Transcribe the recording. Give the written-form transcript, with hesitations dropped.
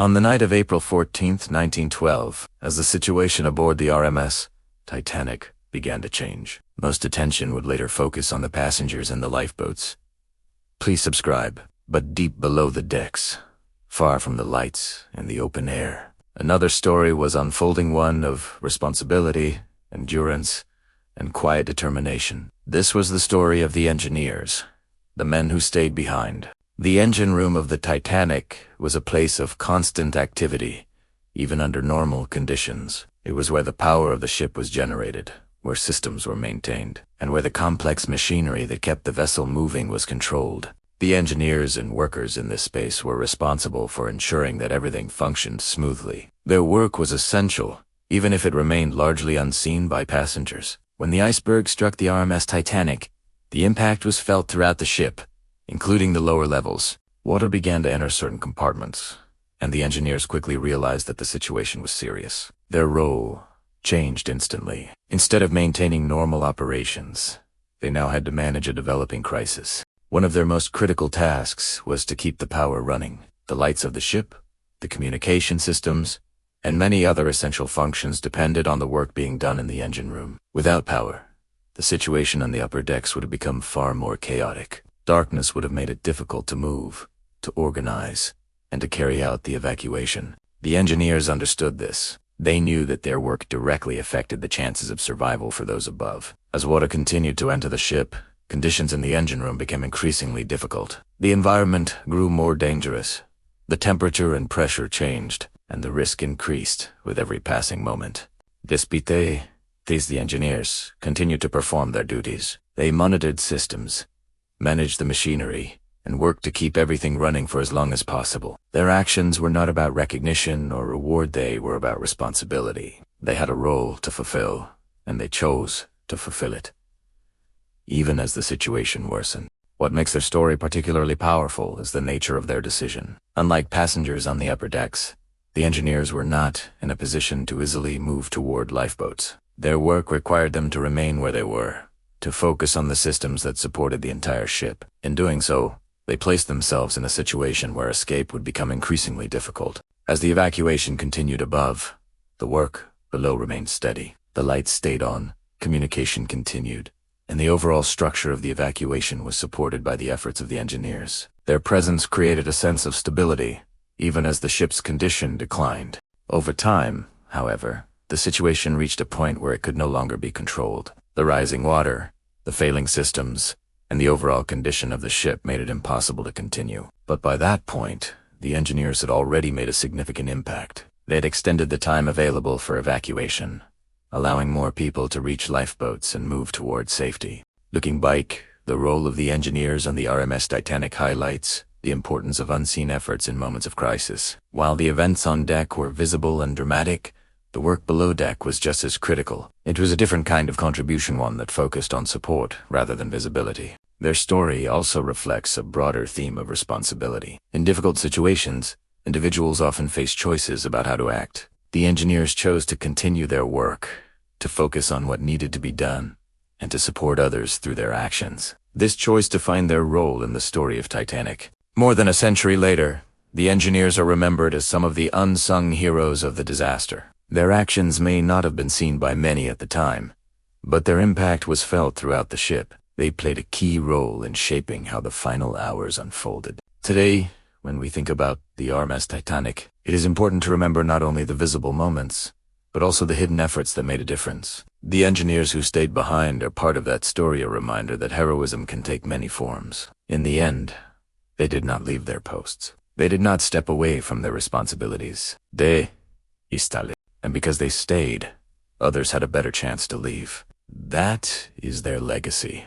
On the night of April 14th, 1912, as the situation aboard the RMS Titanic began to change, most attention would later focus on the passengers and the lifeboats. Please subscribe. But deep below the decks, far from the lights and the open air, another story was unfolding, one of responsibility, endurance, and quiet determination. This was the story of the engineers, the men who stayed behind. The engine room of the Titanic was a place of constant activity, even under normal conditions. It was where the power of the ship was generated, where systems were maintained, and where the complex machinery that kept the vessel moving was controlled. The engineers and workers in this space were responsible for ensuring that everything functioned smoothly. Their work was essential, even if it remained largely unseen by passengers. When the iceberg struck the RMS Titanic, the impact was felt throughout the ship, including the lower levels. Water began to enter certain compartments, and the engineers quickly realized that the situation was serious. Their role changed instantly. Instead of maintaining normal operations, they now had to manage a developing crisis. One of their most critical tasks was to keep the power running. The lights of the ship, the communication systems, and many other essential functions depended on the work being done in the engine room. Without power, the situation on the upper decks would have become far more chaotic. Darkness would have made it difficult to move, to organize, and to carry out the evacuation. The engineers understood this. They knew that their work directly affected the chances of survival for those above. As water continued to enter the ship, conditions in the engine room became increasingly difficult. The environment grew more dangerous. The temperature and pressure changed, and the risk increased with every passing moment. Despite this, the engineers continued to perform their duties. They monitored systems, managed the machinery, and worked to keep everything running for as long as possible. Their actions were not about recognition or reward, they were about responsibility. They had a role to fulfill, and they chose to fulfill it, even as the situation worsened. What makes their story particularly powerful is the nature of their decision. Unlike passengers on the upper decks, the engineers were not in a position to easily move toward lifeboats. Their work required them to remain where they were, to focus on the systems that supported the entire ship. In doing so, they placed themselves in a situation where escape would become increasingly difficult. As the evacuation continued above, the work below remained steady. The lights stayed on, communication continued, and the overall structure of the evacuation was supported by the efforts of the engineers. Their presence created a sense of stability, even as the ship's condition declined. Over time, however, the situation reached a point where it could no longer be controlled. The rising water, the failing systems, and the overall condition of the ship made it impossible to continue. But by that point, the engineers had already made a significant impact. They had extended the time available for evacuation, allowing more people to reach lifeboats and move towards safety. Looking back, the role of the engineers on the RMS Titanic highlights the importance of unseen efforts in moments of crisis. While the events on deck were visible and dramatic, the work below deck was just as critical. It was a different kind of contribution, one that focused on support rather than visibility. Their story also reflects a broader theme of responsibility. In difficult situations, individuals often face choices about how to act. The engineers chose to continue their work, to focus on what needed to be done, and to support others through their actions. This choice defined their role in the story of Titanic. More than a century later, the engineers are remembered as some of the unsung heroes of the disaster. Their actions may not have been seen by many at the time, but their impact was felt throughout the ship. They played a key role in shaping how the final hours unfolded. Today, when we think about the RMS Titanic, it is important to remember not only the visible moments, but also the hidden efforts that made a difference. The engineers who stayed behind are part of that story, a reminder that heroism can take many forms. In the end, they did not leave their posts. They did not step away from their responsibilities. They installed. And because they stayed, others had a better chance to leave. That is their legacy.